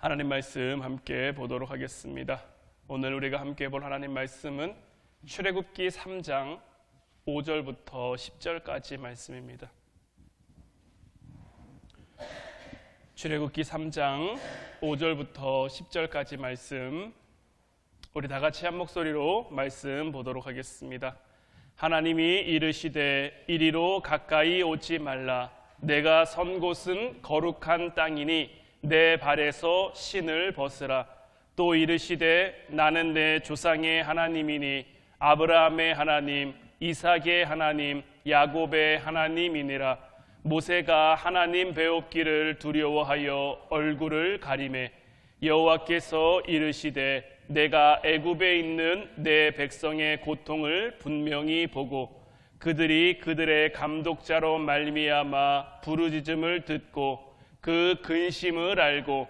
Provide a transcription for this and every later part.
하나님 말씀 함께 보도록 하겠습니다. 오늘 우리가 함께 볼 하나님 말씀은 출애굽기 3장 5절부터 10절까지 말씀입니다. 출애굽기 3장 5절부터 10절까지 말씀, 우리 다 같이 한 목소리로 말씀 보도록 하겠습니다. 하나님이 이르시되 이리로 가까이 오지 말라. 내가 선 곳은 거룩한 땅이니 내 발에서 신을 벗으라. 또 이르시되 나는 내 조상의 하나님이니 아브라함의 하나님, 이삭의 하나님, 야곱의 하나님이니라. 모세가 하나님 배웁기를 두려워하여 얼굴을 가리매 여호와께서 이르시되 내가 애굽에 있는 내 백성의 고통을 분명히 보고 그들이 그들의 감독자로 말미암아 부르짖음을 듣고 그 근심을 알고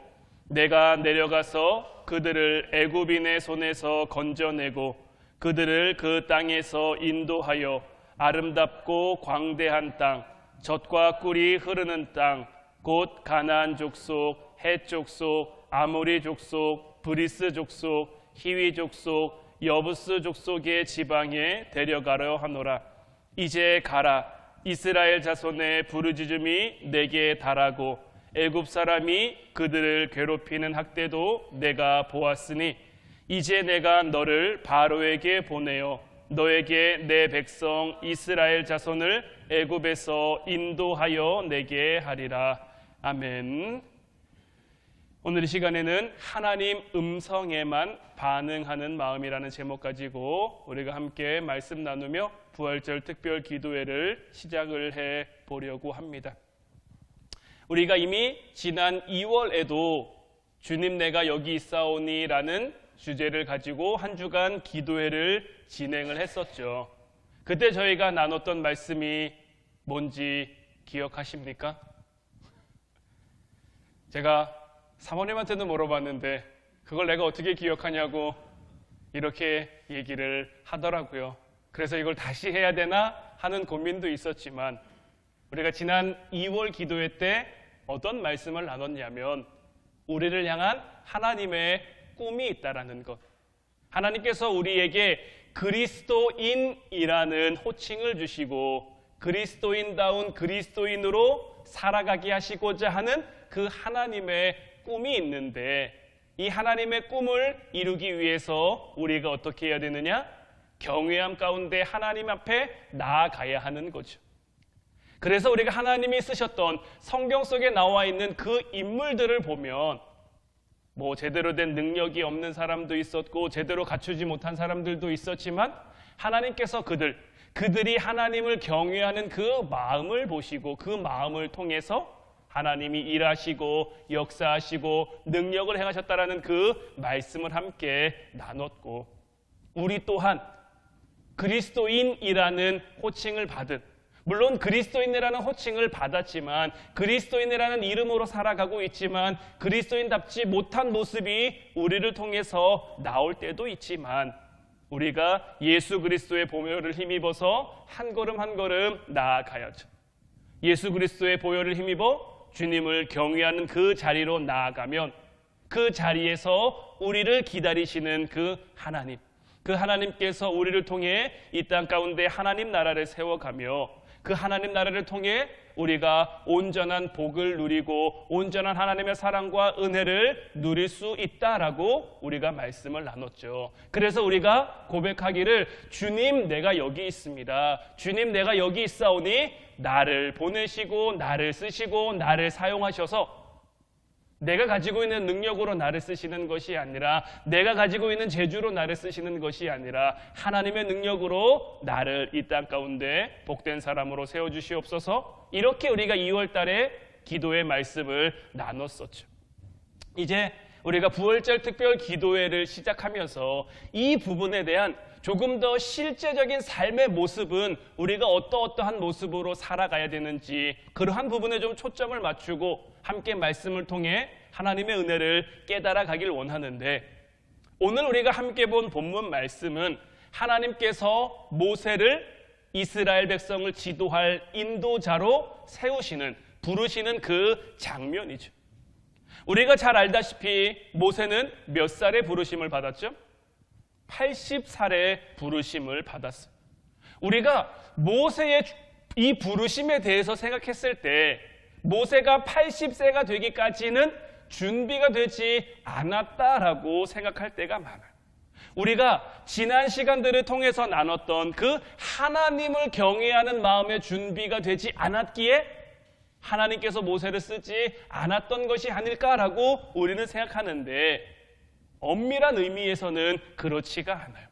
내가 내려가서 그들을 애굽인의 손에서 건져내고 그들을 그 땅에서 인도하여 아름답고 광대한 땅, 젖과 꿀이 흐르는 땅, 곧 가나안 족속, 헷 족속, 아모리 족속, 브리스 족속, 히위 족속, 여부스 족속의 지방에 데려가려 하노라. 이제 가라. 이스라엘 자손의 부르짖음이 내게 달하고 애굽 사람이 그들을 괴롭히는 학대도 내가 보았으니 이제 내가 너를 바로에게 보내어 너에게 내 백성 이스라엘 자손을 애굽에서 인도하여 내게 하리라. 아멘. 오늘 이 시간에는 하나님 음성에만 반응하는 마음이라는 제목 가지고 우리가 함께 말씀 나누며 부활절 특별 기도회를 시작을 해 보려고 합니다. 우리가 이미 지난 2월에도 주님 내가 여기 있사오니 라는 주제를 가지고 한 주간 기도회를 진행을 했었죠. 그때 저희가 나눴던 말씀이 뭔지 기억하십니까? 제가 사모님한테도 물어봤는데 그걸 내가 어떻게 기억하냐고 이렇게 얘기를 하더라고요. 그래서 이걸 다시 해야 되나 하는 고민도 있었지만 우리가 지난 2월 기도회 때 어떤 말씀을 나눴냐면 우리를 향한 하나님의 꿈이 있다라는 것, 하나님께서 우리에게 그리스도인이라는 호칭을 주시고 그리스도인다운 그리스도인으로 살아가게 하시고자 하는 그 하나님의 꿈이 있는데 이 하나님의 꿈을 이루기 위해서 우리가 어떻게 해야 되느냐? 경외함 가운데 하나님 앞에 나아가야 하는 거죠. 그래서 우리가 하나님이 쓰셨던 성경 속에 나와 있는 그 인물들을 보면 제대로 된 능력이 없는 사람도 있었고 제대로 갖추지 못한 사람들도 있었지만 하나님께서 그들이 하나님을 경외하는 그 마음을 보시고 그 마음을 통해서 하나님이 일하시고 역사하시고 능력을 행하셨다라는 그 말씀을 함께 나눴고 우리 또한 그리스도인이라는 호칭을 받은, 물론 그리스도인이라는 호칭을 받았지만 그리스도인이라는 이름으로 살아가고 있지만 그리스도인답지 못한 모습이 우리를 통해서 나올 때도 있지만 우리가 예수 그리스도의 보혈을 힘입어서 한 걸음 한 걸음 나아가야죠. 예수 그리스도의 보혈을 힘입어 주님을 경외하는 그 자리로 나아가면 그 자리에서 우리를 기다리시는 그 하나님, 그 하나님께서 우리를 통해 이 땅 가운데 하나님 나라를 세워가며 그 하나님 나라를 통해 우리가 온전한 복을 누리고 온전한 하나님의 사랑과 은혜를 누릴 수 있다라고 우리가 말씀을 나눴죠. 그래서 우리가 고백하기를 주님 내가 여기 있습니다. 주님 내가 여기 있사오니 나를 보내시고 나를 쓰시고 나를 사용하셔서 내가 가지고 있는 능력으로 나를 쓰시는 것이 아니라 내가 가지고 있는 재주로 나를 쓰시는 것이 아니라 하나님의 능력으로 나를 이 땅 가운데 복된 사람으로 세워주시옵소서. 이렇게 우리가 2월 달에 기도의 말씀을 나눴었죠. 이제 우리가 부활절 특별 기도회를 시작하면서 이 부분에 대한 조금 더 실제적인 삶의 모습은 우리가 어떠한 모습으로 살아가야 되는지 그러한 부분에 좀 초점을 맞추고 함께 말씀을 통해 하나님의 은혜를 깨달아 가길 원하는데 오늘 우리가 함께 본 본문 말씀은 하나님께서 모세를 이스라엘 백성을 지도할 인도자로 세우시는, 부르시는 그 장면이죠. 우리가 잘 알다시피 모세는 몇 살에 부르심을 받았죠? 80살에 부르심을 받았어요. 우리가 모세의 이 부르심에 대해서 생각했을 때 모세가 80세가 되기까지는 준비가 되지 않았다라고 생각할 때가 많아요. 우리가 지난 시간들을 통해서 나눴던 그 하나님을 경외하는 마음의 준비가 되지 않았기에 하나님께서 모세를 쓰지 않았던 것이 아닐까라고 우리는 생각하는데 엄밀한 의미에서는 그렇지가 않아요.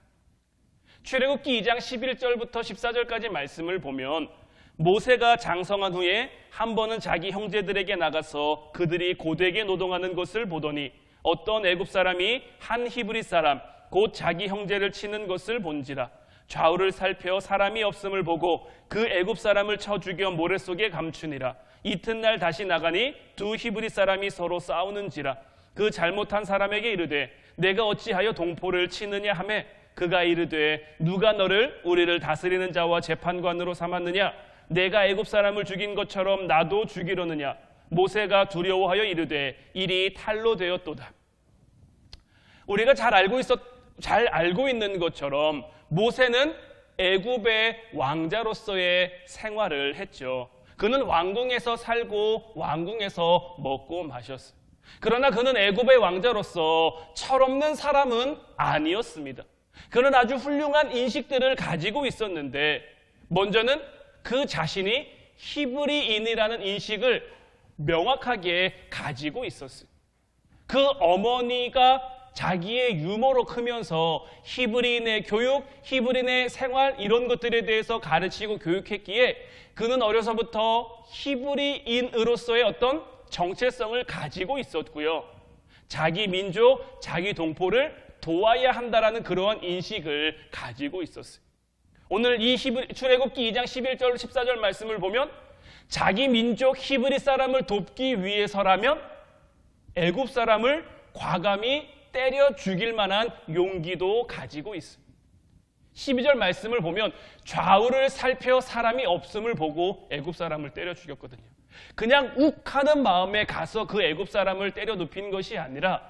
출애굽기 2장 11절부터 14절까지 말씀을 보면 모세가 장성한 후에 한 번은 자기 형제들에게 나가서 그들이 고되게 노동하는 것을 보더니 어떤 애굽 사람이 한 히브리 사람 곧 자기 형제를 치는 것을 본지라. 좌우를 살펴 사람이 없음을 보고 그 애굽 사람을 쳐 죽여 모래 속에 감추니라. 이튿날 다시 나가니 두 히브리 사람이 서로 싸우는지라. 그 잘못한 사람에게 이르되 내가 어찌하여 동포를 치느냐 하매 그가 이르되 누가 너를 우리를 다스리는 자와 재판관으로 삼았느냐? 내가 애굽 사람을 죽인 것처럼 나도 죽이려느냐? 모세가 두려워하여 이르되 일이 탈로 되었도다. 우리가 잘 알고 있는 것처럼 모세는 애굽의 왕자로서의 생활을 했죠. 그는 왕궁에서 살고 왕궁에서 먹고 마셨어요. 그러나 그는 애굽의 왕자로서 철없는 사람은 아니었습니다. 그는 아주 훌륭한 인식들을 가지고 있었는데 먼저는 그 자신이 히브리인이라는 인식을 명확하게 가지고 있었어요. 그 어머니가 자기의 유머로 크면서 히브리인의 교육, 히브리인의 생활 이런 것들에 대해서 가르치고 교육했기에 그는 어려서부터 히브리인으로서의 어떤 정체성을 가지고 있었고요. 자기 민족, 자기 동포를 도와야 한다라는 그러한 인식을 가지고 있었어요. 오늘 이 출애굽기 2장 11절 14절 말씀을 보면 자기 민족 히브리 사람을 돕기 위해서라면 애굽 사람을 과감히 때려 죽일 만한 용기도 가지고 있습니다. 12절 말씀을 보면 좌우를 살펴 사람이 없음을 보고 애굽 사람을 때려 죽였거든요. 그냥 욱하는 마음에 가서 그 애굽 사람을 때려 눕힌 것이 아니라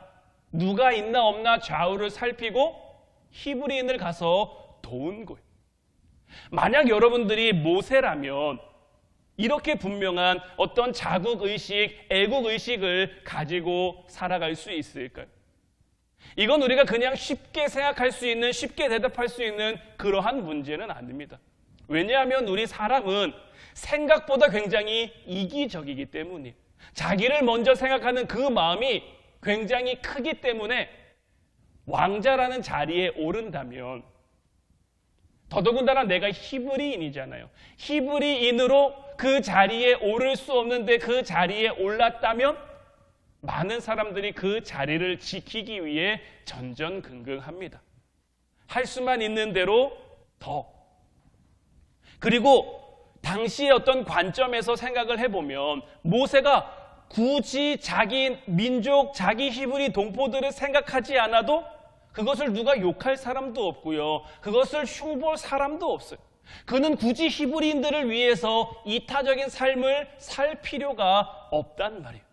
누가 있나 없나 좌우를 살피고 히브리인을 가서 도운 거예요. 만약 여러분들이 모세라면 이렇게 분명한 어떤 자국의식, 애국의식을 가지고 살아갈 수 있을까요? 이건 우리가 그냥 쉽게 생각할 수 있는, 쉽게 대답할 수 있는 그러한 문제는 아닙니다. 왜냐하면 우리 사람은 생각보다 굉장히 이기적이기 때문이에요. 자기를 먼저 생각하는 그 마음이 굉장히 크기 때문에 왕자라는 자리에 오른다면 더더군다나 내가 히브리인이잖아요. 히브리인으로 그 자리에 오를 수 없는데 그 자리에 올랐다면 많은 사람들이 그 자리를 지키기 위해 전전긍긍합니다. 할 수만 있는 대로 더. 그리고 당시의 어떤 관점에서 생각을 해보면 모세가 굳이 자기 민족, 자기 히브리 동포들을 생각하지 않아도 그것을 누가 욕할 사람도 없고요. 그것을 흉볼 사람도 없어요. 그는 굳이 히브리인들을 위해서 이타적인 삶을 살 필요가 없단 말이에요.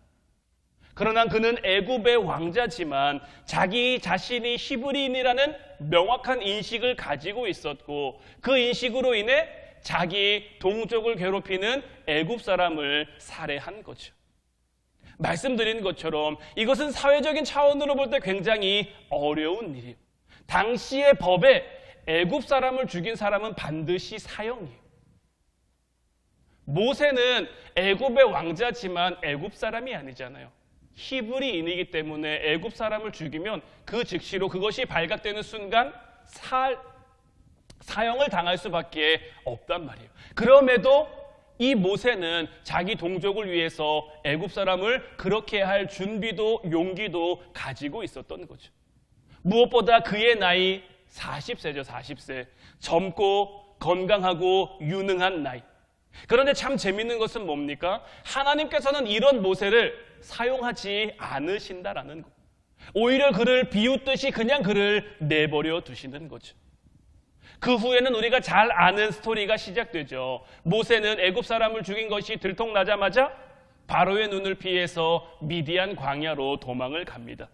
그러나 그는 애굽의 왕자지만 자기 자신이 히브리인이라는 명확한 인식을 가지고 있었고 그 인식으로 인해 자기 동족을 괴롭히는 애굽 사람을 살해한 거죠. 말씀드린 것처럼 이것은 사회적인 차원으로 볼 때 굉장히 어려운 일이에요. 당시의 법에 애굽 사람을 죽인 사람은 반드시 사형이에요. 모세는 애굽의 왕자지만 애굽 사람이 아니잖아요. 히브리인이기 때문에 애굽 사람을 죽이면 그 즉시로 그것이 발각되는 순간 사형을 당할 수밖에 없단 말이에요. 그럼에도 이 모세는 자기 동족을 위해서 애굽 사람을 그렇게 할 준비도 용기도 가지고 있었던 거죠. 무엇보다 그의 나이 40세죠. 40세. 젊고 건강하고 유능한 나이. 그런데 참 재밌는 것은 뭡니까? 하나님께서는 이런 모세를 사용하지 않으신다라는 것. 오히려 그를 비웃듯이 그냥 그를 내버려 두시는 거죠. 그 후에는 우리가 잘 아는 스토리가 시작되죠. 모세는 애굽 사람을 죽인 것이 들통나자마자 바로의 눈을 피해서 미디안 광야로 도망을 갑니다.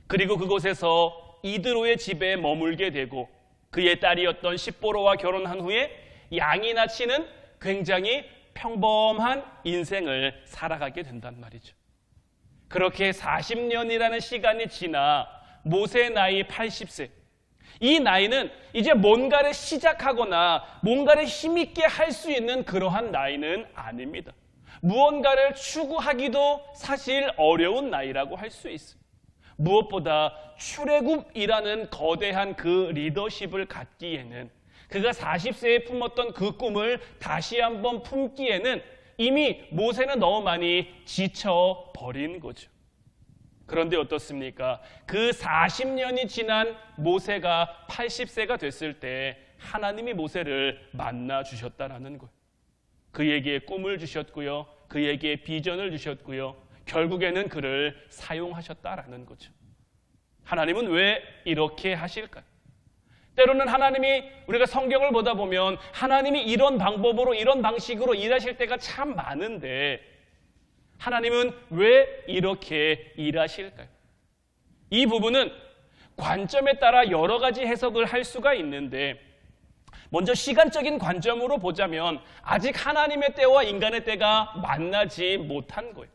그리고 그곳에서 이드로의 집에 머물게 되고 그의 딸이었던 십보로와 결혼한 후에 양이나 치는 굉장히 평범한 인생을 살아가게 된단 말이죠. 그렇게 40년이라는 시간이 지나 모세의 나이 80세. 이 나이는 이제 뭔가를 시작하거나 뭔가를 힘있게 할 수 있는 그러한 나이는 아닙니다. 무언가를 추구하기도 사실 어려운 나이라고 할 수 있어요. 무엇보다 출애굽이라는 거대한 그 리더십을 갖기에는, 그가 40세에 품었던 그 꿈을 다시 한번 품기에는 이미 모세는 너무 많이 지쳐버린 거죠. 그런데 어떻습니까? 그 40년이 지난 모세가 80세가 됐을 때 하나님이 모세를 만나 주셨다라는 거예요. 그에게 꿈을 주셨고요. 그에게 비전을 주셨고요. 결국에는 그를 사용하셨다라는 거죠. 하나님은 왜 이렇게 하실까요? 때로는 하나님이, 우리가 성경을 보다 보면 하나님이 이런 방법으로 이런 방식으로 일하실 때가 참 많은데 하나님은 왜 이렇게 일하실까요? 이 부분은 관점에 따라 여러 가지 해석을 할 수가 있는데, 먼저 시간적인 관점으로 보자면 아직 하나님의 때와 인간의 때가 만나지 못한 거예요.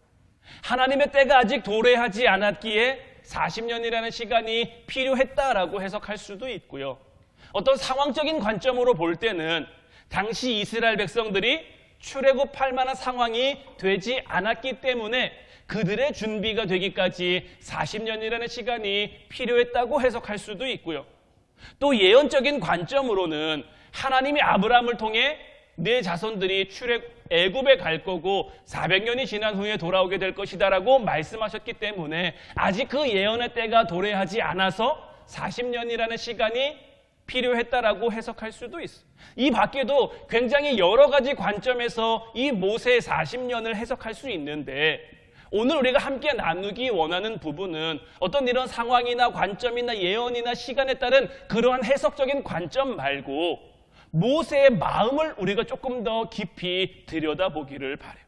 하나님의 때가 아직 도래하지 않았기에 40년이라는 시간이 필요했다라고 해석할 수도 있고요. 어떤 상황적인 관점으로 볼 때는 당시 이스라엘 백성들이 출애굽할 만한 상황이 되지 않았기 때문에 그들의 준비가 되기까지 40년이라는 시간이 필요했다고 해석할 수도 있고요. 또 예언적인 관점으로는 하나님이 아브라함을 통해 내 자손들이 애굽에 갈 거고 400년이 지난 후에 돌아오게 될 것이다라고 말씀하셨기 때문에 아직 그 예언의 때가 도래하지 않아서 40년이라는 시간이 필요했다라고 해석할 수도 있어요. 이 밖에도 굉장히 여러 가지 관점에서 이 모세의 40년을 해석할 수 있는데, 오늘 우리가 함께 나누기 원하는 부분은 어떤 이런 상황이나 관점이나 예언이나 시간에 따른 그러한 해석적인 관점 말고 모세의 마음을 우리가 조금 더 깊이 들여다보기를 바라요.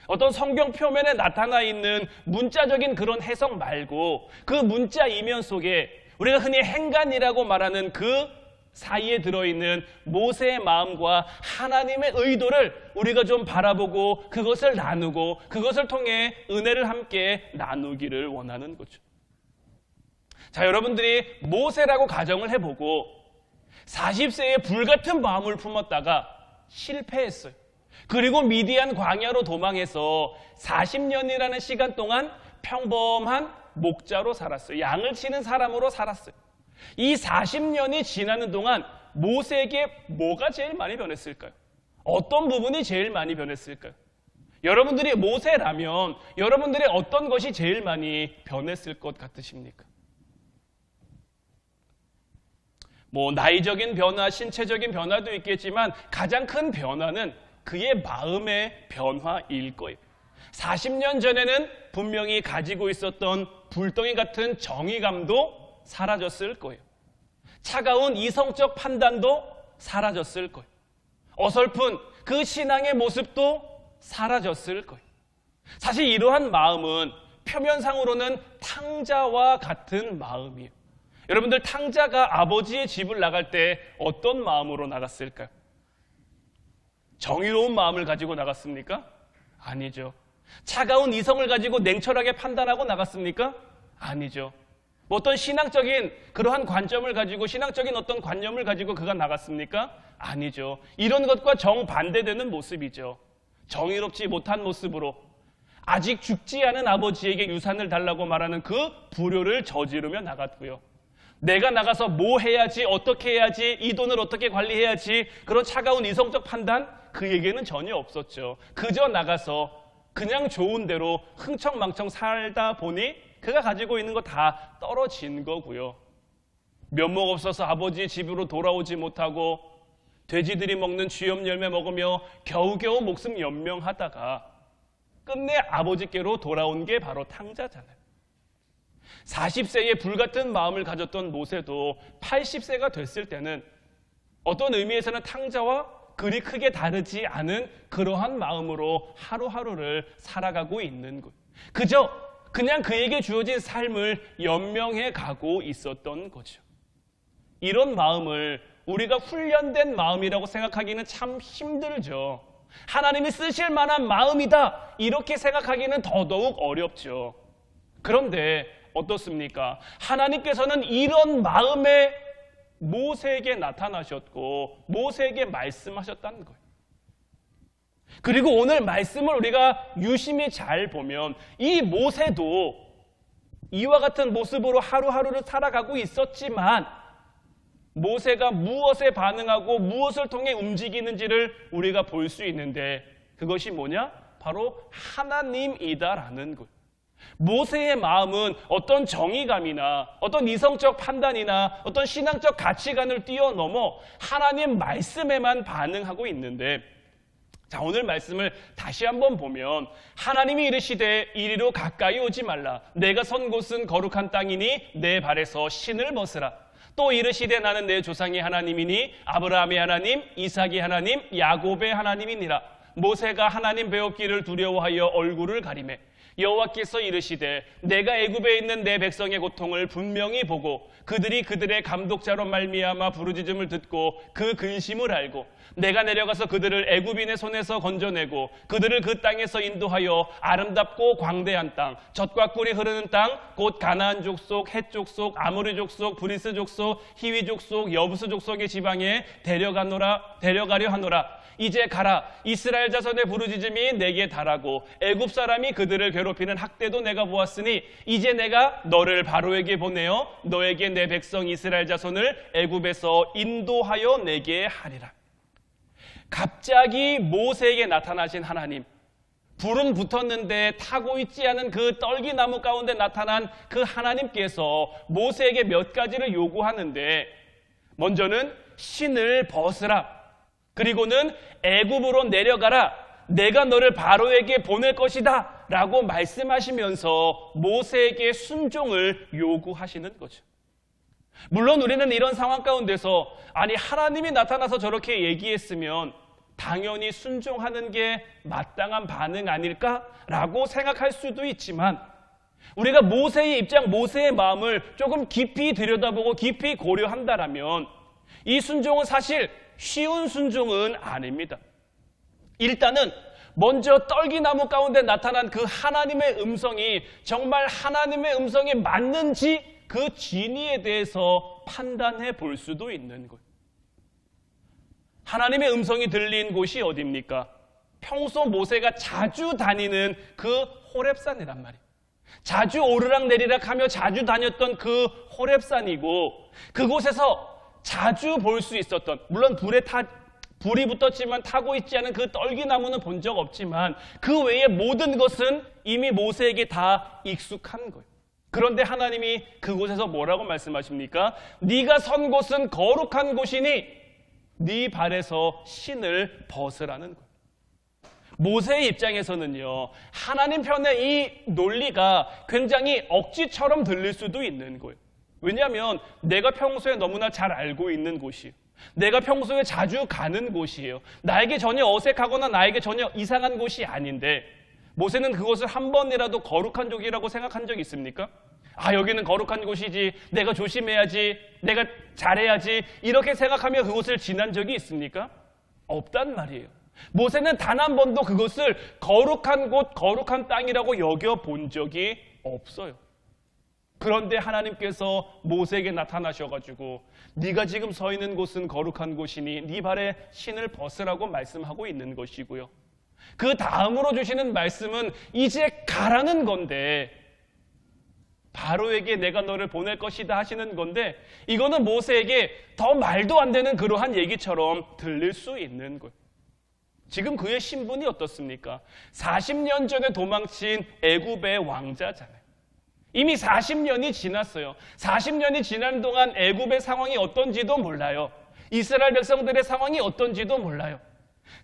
어떤 성경 표면에 나타나 있는 문자적인 그런 해석 말고 그 문자 이면 속에 우리가 흔히 행간이라고 말하는 그 사이에 들어있는 모세의 마음과 하나님의 의도를 우리가 좀 바라보고 그것을 나누고 그것을 통해 은혜를 함께 나누기를 원하는 거죠. 자, 여러분들이 모세라고 가정을 해보고 40세에 불같은 마음을 품었다가 실패했어요. 그리고 미디안 광야로 도망해서 40년이라는 시간 동안 평범한 목자로 살았어요. 양을 치는 사람으로 살았어요. 이 40년이 지나는 동안 모세에게 뭐가 제일 많이 변했을까요? 어떤 부분이 제일 많이 변했을까요? 여러분들이 모세라면 여러분들의 어떤 것이 제일 많이 변했을 것 같으십니까? 나이적인 변화, 신체적인 변화도 있겠지만 가장 큰 변화는 그의 마음의 변화일 거예요. 40년 전에는 분명히 가지고 있었던 불덩이 같은 정의감도 사라졌을 거예요. 차가운 이성적 판단도 사라졌을 거예요. 어설픈 그 신앙의 모습도 사라졌을 거예요. 사실 이러한 마음은 표면상으로는 탕자와 같은 마음이에요. 여러분들, 탕자가 아버지의 집을 나갈 때 어떤 마음으로 나갔을까요? 정의로운 마음을 가지고 나갔습니까? 아니죠. 차가운 이성을 가지고 냉철하게 판단하고 나갔습니까? 아니죠. 어떤 신앙적인 그러한 관점을 가지고, 신앙적인 어떤 관념을 가지고 그가 나갔습니까? 아니죠. 이런 것과 정반대되는 모습이죠. 정의롭지 못한 모습으로 아직 죽지 않은 아버지에게 유산을 달라고 말하는 그 불효를 저지르며 나갔고요. 내가 나가서 뭐 해야지, 어떻게 해야지, 이 돈을 어떻게 관리해야지, 그런 차가운 이성적 판단 그에게는 전혀 없었죠. 그저 나가서 그냥 좋은 대로 흥청망청 살다 보니 그가 가지고 있는 거 다 떨어진 거고요. 면목 없어서 아버지의 집으로 돌아오지 못하고 돼지들이 먹는 쥐염 열매 먹으며 겨우겨우 목숨 연명하다가 끝내 아버지께로 돌아온 게 바로 탕자잖아요. 40세에 불같은 마음을 가졌던 모세도 80세가 됐을 때는 어떤 의미에서는 탕자와 그리 크게 다르지 않은 그러한 마음으로 하루하루를 살아가고 있는 것. 그저 그냥 그에게 주어진 삶을 연명해 가고 있었던 거죠. 이런 마음을 우리가 훈련된 마음이라고 생각하기는 참 힘들죠. 하나님이 쓰실 만한 마음이다 이렇게 생각하기는 더더욱 어렵죠. 그런데 어떻습니까? 하나님께서는 이런 마음에 모세에게 나타나셨고 모세에게 말씀하셨다는 거예요. 그리고 오늘 말씀을 우리가 유심히 잘 보면 이 모세도 이와 같은 모습으로 하루하루를 살아가고 있었지만 모세가 무엇에 반응하고 무엇을 통해 움직이는지를 우리가 볼 수 있는데 그것이 뭐냐? 바로 하나님이다라는 것. 모세의 마음은 어떤 정의감이나 어떤 이성적 판단이나 어떤 신앙적 가치관을 뛰어넘어 하나님 말씀에만 반응하고 있는데, 자, 오늘 말씀을 다시 한번 보면 하나님이 이르시되 이리로 가까이 오지 말라. 내가 선 곳은 거룩한 땅이니 내 발에서 신을 벗으라. 또 이르시되 나는 내 조상의 하나님이니 아브라함의 하나님, 이삭의 하나님, 야곱의 하나님이니라. 모세가 하나님 배웠기를 두려워하여 얼굴을 가리매 여호와께서 이르시되 내가 애굽에 있는 내 백성의 고통을 분명히 보고 그들이 그들의 감독자로 말미암아 부르짖음을 듣고 그 근심을 알고 내가 내려가서 그들을 애굽인의 손에서 건져내고 그들을 그 땅에서 인도하여 아름답고 광대한 땅, 젖과 꿀이 흐르는 땅, 곧 가나안 족속, 헷 족속, 아모리 족속, 브리스 족속, 히위 족속, 여부스 족속의 지방에 데려가려 하노라. 이제 가라. 이스라엘 자손의 부르짖음이 내게 달하고 애굽 사람이 그들을 괴롭히는 학대도 내가 보았으니 이제 내가 너를 바로에게 보내어 너에게 내 백성 이스라엘 자손을 애굽에서 인도하여 내게 하리라. 갑자기 모세에게 나타나신 하나님, 불은 붙었는데 타고 있지 않은 그 떨기나무 가운데 나타난 그 하나님께서 모세에게 몇 가지를 요구하는데, 먼저는 신을 벗으라. 그리고는 애굽으로 내려가라. 내가 너를 바로에게 보낼 것이다 라고 말씀하시면서 모세에게 순종을 요구하시는 거죠. 물론 우리는 이런 상황 가운데서 아니 하나님이 나타나서 저렇게 얘기했으면 당연히 순종하는 게 마땅한 반응 아닐까라고 생각할 수도 있지만, 우리가 모세의 입장, 모세의 마음을 조금 깊이 들여다보고 깊이 고려한다라면 이 순종은 사실 쉬운 순종은 아닙니다. 일단은 먼저 떨기나무 가운데 나타난 그 하나님의 음성이 정말 하나님의 음성에 맞는지 그 진위에 대해서 판단해 볼 수도 있는 거예요. 하나님의 음성이 들린 곳이 어디입니까? 평소 모세가 자주 다니는 그 호렙산이란 말이에요. 자주 오르락 내리락 하며 자주 다녔던 그 호렙산이고, 그곳에서 자주 볼 수 있었던, 물론 불이 붙었지만 타고 있지 않은 그 떨기나무는 본 적 없지만 그 외의 모든 것은 이미 모세에게 다 익숙한 거예요. 그런데 하나님이 그곳에서 뭐라고 말씀하십니까? 네가 선 곳은 거룩한 곳이니 네 발에서 신을 벗으라는 거예요. 모세의 입장에서는요, 하나님 편의 이 논리가 굉장히 억지처럼 들릴 수도 있는 거예요. 왜냐하면 내가 평소에 너무나 잘 알고 있는 곳이에요. 내가 평소에 자주 가는 곳이에요. 나에게 전혀 어색하거나 나에게 전혀 이상한 곳이 아닌데 모세는 그곳을 한 번이라도 거룩한 쪽이라고 생각한 적이 있습니까? 아, 여기는 거룩한 곳이지, 내가 조심해야지, 내가 잘해야지, 이렇게 생각하며 그곳을 지난 적이 있습니까? 없단 말이에요. 모세는 단 한 번도 그것을 거룩한 곳, 거룩한 땅이라고 여겨본 적이 없어요. 그런데 하나님께서 모세에게 나타나셔가지고 네가 지금 서 있는 곳은 거룩한 곳이니 네 발에 신을 벗으라고 말씀하고 있는 것이고요. 그 다음으로 주시는 말씀은 이제 가라는 건데, 바로에게 내가 너를 보낼 것이다 하시는 건데, 이거는 모세에게 더 말도 안 되는 그러한 얘기처럼 들릴 수 있는 거예요. 지금 그의 신분이 어떻습니까? 40년 전에 도망친 애굽의 왕자잖아요. 이미 40년이 지났어요. 40년이 지난 동안 애굽의 상황이 어떤지도 몰라요. 이스라엘 백성들의 상황이 어떤지도 몰라요.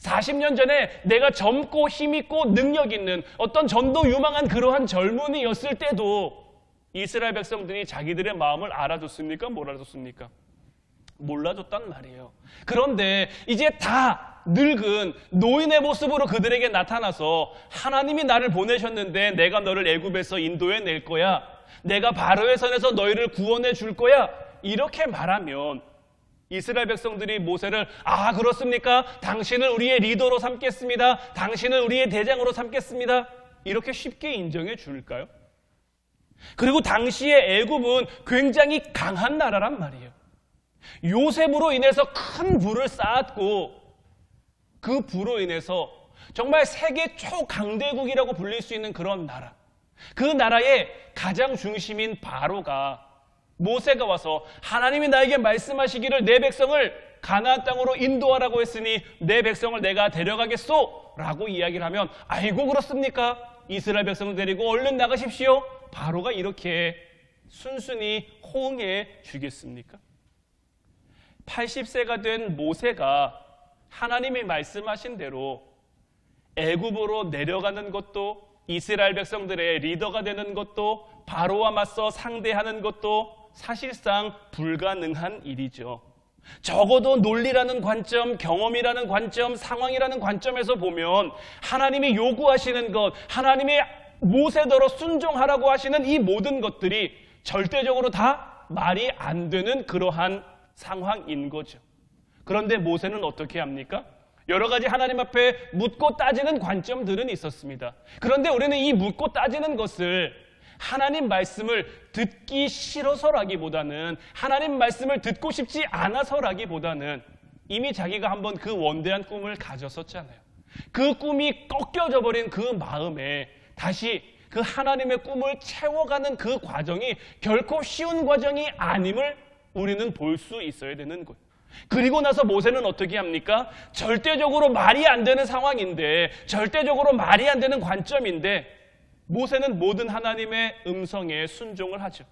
40년 전에 내가 젊고 힘있고 능력 있는 어떤 전도 유망한 그러한 젊은이였을 때도 이스라엘 백성들이 자기들의 마음을 알아줬습니까? 못 알아줬습니까? 몰라줬단 말이에요. 그런데 이제 다 늙은 노인의 모습으로 그들에게 나타나서 하나님이 나를 보내셨는데 내가 너를 애굽에서 인도해 낼 거야. 내가 바로의 손에서 너희를 구원해 줄 거야. 이렇게 말하면 이스라엘 백성들이 모세를 그렇습니까? 당신을 우리의 리더로 삼겠습니다. 당신을 우리의 대장으로 삼겠습니다. 이렇게 쉽게 인정해 줄까요? 그리고 당시의 애굽은 굉장히 강한 나라란 말이에요. 요셉으로 인해서 큰 부를 쌓았고 그 부로 인해서 정말 세계 초강대국이라고 불릴 수 있는 그런 나라. 그 나라의 가장 중심인 바로가 모세가 와서 하나님이 나에게 말씀하시기를 내 백성을 가나안 땅으로 인도하라고 했으니 내 백성을 내가 데려가겠소 라고 이야기를 하면 아이고 그렇습니까? 이스라엘 백성을 데리고 얼른 나가십시오. 바로가 이렇게 순순히 호응해 주겠습니까? 80세가 된 모세가 하나님이 말씀하신 대로 애굽으로 내려가는 것도 이스라엘 백성들의 리더가 되는 것도 바로와 맞서 상대하는 것도 사실상 불가능한 일이죠. 적어도 논리라는 관점, 경험이라는 관점, 상황이라는 관점에서 보면 하나님이 요구하시는 것, 하나님이 모세더러 순종하라고 하시는 이 모든 것들이 절대적으로 다 말이 안 되는 그러한 상황인 거죠. 그런데 모세는 어떻게 합니까? 여러 가지 하나님 앞에 묻고 따지는 관점들은 있었습니다. 그런데 우리는 이 묻고 따지는 것을 하나님 말씀을 듣기 싫어서라기보다는 하나님 말씀을 듣고 싶지 않아서라기보다는 이미 자기가 한번 그 원대한 꿈을 가졌었잖아요. 그 꿈이 꺾여져 버린 그 마음에 다시 그 하나님의 꿈을 채워가는 그 과정이 결코 쉬운 과정이 아님을 우리는 볼 수 있어야 되는 거예요. 그리고 나서 모세는 어떻게 합니까? 절대적으로 말이 안 되는 상황인데, 절대적으로 말이 안 되는 관점인데 모세는 모든 하나님의 음성에 순종을 하죠.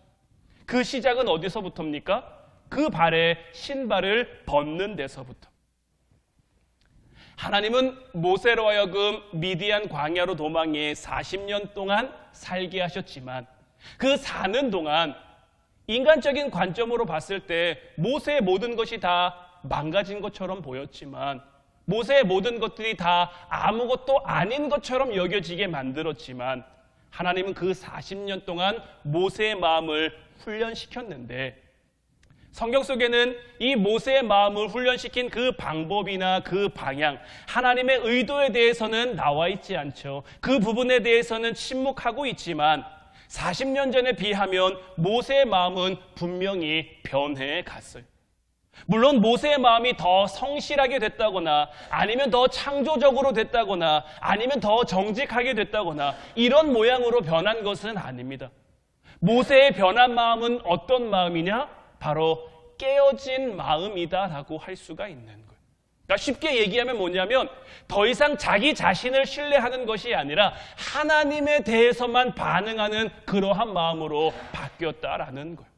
그 시작은 어디서부터입니까? 그 발에 신발을 벗는 데서부터. 하나님은 모세로 하여금 미디안 광야로 도망해 40년 동안 살게 하셨지만 그 사는 동안 인간적인 관점으로 봤을 때 모세의 모든 것이 다 망가진 것처럼 보였지만 모세의 모든 것들이 다 아무것도 아닌 것처럼 여겨지게 만들었지만 하나님은 그 40년 동안 모세의 마음을 훈련시켰는데 성경 속에는 이 모세의 마음을 훈련시킨 그 방법이나 그 방향, 하나님의 의도에 대해서는 나와 있지 않죠. 그 부분에 대해서는 침묵하고 있지만 40년 전에 비하면 모세의 마음은 분명히 변해 갔어요. 물론 모세의 마음이 더 성실하게 됐다거나 아니면 더 창조적으로 됐다거나 아니면 더 정직하게 됐다거나 이런 모양으로 변한 것은 아닙니다. 모세의 변한 마음은 어떤 마음이냐? 바로 깨어진 마음이다라고 할 수가 있는 거예요. 그러니까 쉽게 얘기하면 뭐냐면 더 이상 자기 자신을 신뢰하는 것이 아니라 하나님에 대해서만 반응하는 그러한 마음으로 바뀌었다라는 거예요.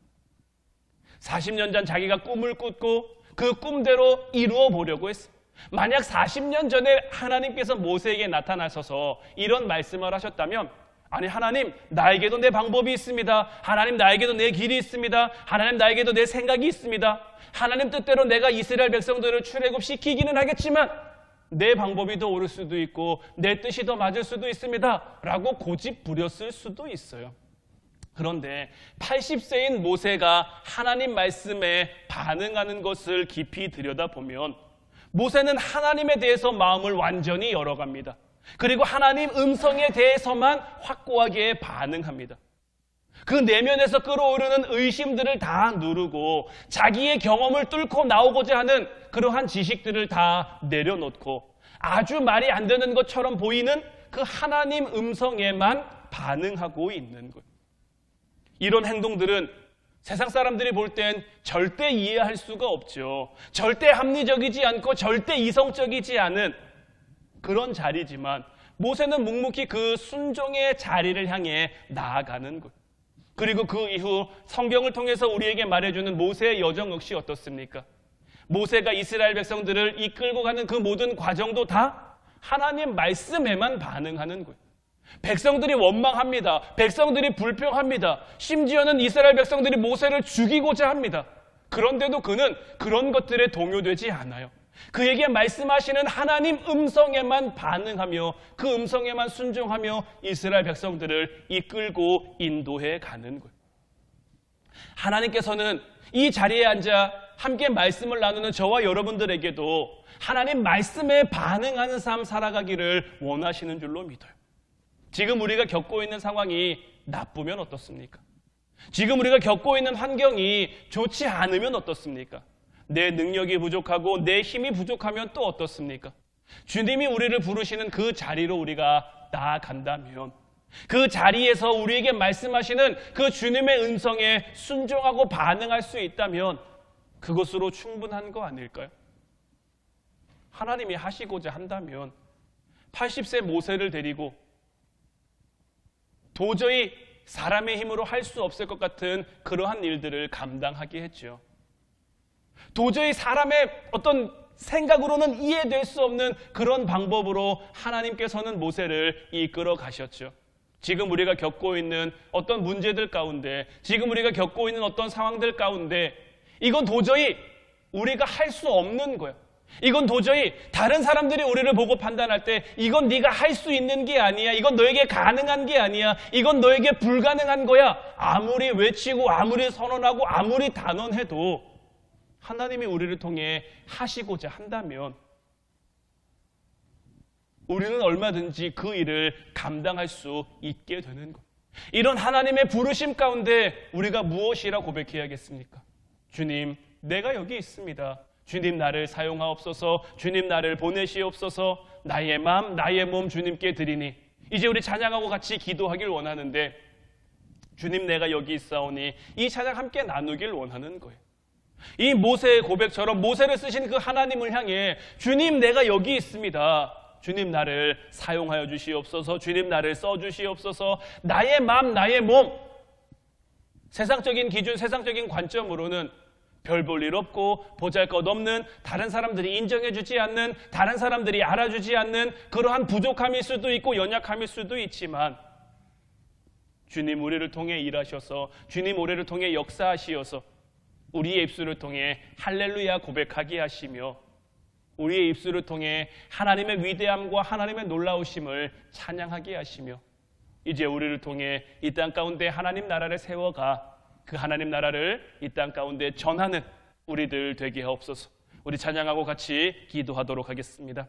40년 전 자기가 꿈을 꿨고 그 꿈대로 이루어 보려고 했어요. 만약 40년 전에 하나님께서 모세에게 나타나셔서 이런 말씀을 하셨다면 아니 하나님 나에게도 내 방법이 있습니다. 하나님 나에게도 내 길이 있습니다. 하나님 나에게도 내 생각이 있습니다. 하나님 뜻대로 내가 이스라엘 백성들을 출애굽시키기는 하겠지만 내 방법이 더 옳을 수도 있고 내 뜻이 더 맞을 수도 있습니다 라고 고집 부렸을 수도 있어요. 그런데 80세인 모세가 하나님 말씀에 반응하는 것을 깊이 들여다보면 모세는 하나님에 대해서 마음을 완전히 열어갑니다. 그리고 하나님 음성에 대해서만 확고하게 반응합니다. 그 내면에서 끌어오르는 의심들을 다 누르고 자기의 경험을 뚫고 나오고자 하는 그러한 지식들을 다 내려놓고 아주 말이 안 되는 것처럼 보이는 그 하나님 음성에만 반응하고 있는 거예요. 이런 행동들은 세상 사람들이 볼 땐 절대 이해할 수가 없죠. 절대 합리적이지 않고 절대 이성적이지 않은 그런 자리지만 모세는 묵묵히 그 순종의 자리를 향해 나아가는 것. 그리고 그 이후 성경을 통해서 우리에게 말해주는 모세의 여정 역시 어떻습니까? 모세가 이스라엘 백성들을 이끌고 가는 그 모든 과정도 다 하나님 말씀에만 반응하는 거예요. 백성들이 원망합니다. 백성들이 불평합니다. 심지어는 이스라엘 백성들이 모세를 죽이고자 합니다. 그런데도 그는 그런 것들에 동요되지 않아요. 그에게 말씀하시는 하나님 음성에만 반응하며 그 음성에만 순종하며 이스라엘 백성들을 이끌고 인도해 가는 거예요. 하나님께서는 이 자리에 앉아 함께 말씀을 나누는 저와 여러분들에게도 하나님 말씀에 반응하는 삶 살아가기를 원하시는 줄로 믿어요. 지금 우리가 겪고 있는 상황이 나쁘면 어떻습니까? 지금 우리가 겪고 있는 환경이 좋지 않으면 어떻습니까? 내 능력이 부족하고 내 힘이 부족하면 또 어떻습니까? 주님이 우리를 부르시는 그 자리로 우리가 나아간다면, 그 자리에서 우리에게 말씀하시는 그 주님의 음성에 순종하고 반응할 수 있다면 그것으로 충분한 거 아닐까요? 하나님이 하시고자 한다면 80세 모세를 데리고 도저히 사람의 힘으로 할 수 없을 것 같은 그러한 일들을 감당하게 했죠. 도저히 사람의 어떤 생각으로는 이해될 수 없는 그런 방법으로 하나님께서는 모세를 이끌어 가셨죠. 지금 우리가 겪고 있는 어떤 문제들 가운데, 지금 우리가 겪고 있는 어떤 상황들 가운데 이건 도저히 우리가 할 수 없는 거예요. 이건 도저히 다른 사람들이 우리를 보고 판단할 때 이건 네가 할 수 있는 게 아니야, 이건 너에게 가능한 게 아니야, 이건 너에게 불가능한 거야, 아무리 외치고 아무리 선언하고 아무리 단언해도 하나님이 우리를 통해 하시고자 한다면 우리는 얼마든지 그 일을 감당할 수 있게 되는 것. 이런 하나님의 부르심 가운데 우리가 무엇이라 고백해야겠습니까? 주님, 내가 여기 있습니다. 주님, 나를 사용하옵소서. 주님, 나를 보내시옵소서. 나의 마음, 나의 몸 주님께 드리니. 이제 우리 찬양하고 같이 기도하길 원하는데, 주님, 내가 여기 있사오니 이 찬양 함께 나누길 원하는 거예요. 이 모세의 고백처럼 모세를 쓰신 그 하나님을 향해 주님, 내가 여기 있습니다. 주님, 나를 사용하여 주시옵소서. 주님, 나를 써주시옵소서. 나의 마음, 나의 몸. 세상적인 기준, 세상적인 관점으로는 별 볼 일 없고 보잘것없는, 다른 사람들이 인정해주지 않는, 다른 사람들이 알아주지 않는 그러한 부족함일 수도 있고 연약함일 수도 있지만 주님 우리를 통해 일하셔서, 주님 우리를 통해 역사하시어서 우리의 입술을 통해 할렐루야 고백하게 하시며 우리의 입술을 통해 하나님의 위대함과 하나님의 놀라우심을 찬양하게 하시며 이제 우리를 통해 이 땅 가운데 하나님 나라를 세워가 그 하나님 나라를 이 땅 가운데 전하는 우리들 되게 하옵소서. 우리 찬양하고 같이 기도하도록 하겠습니다.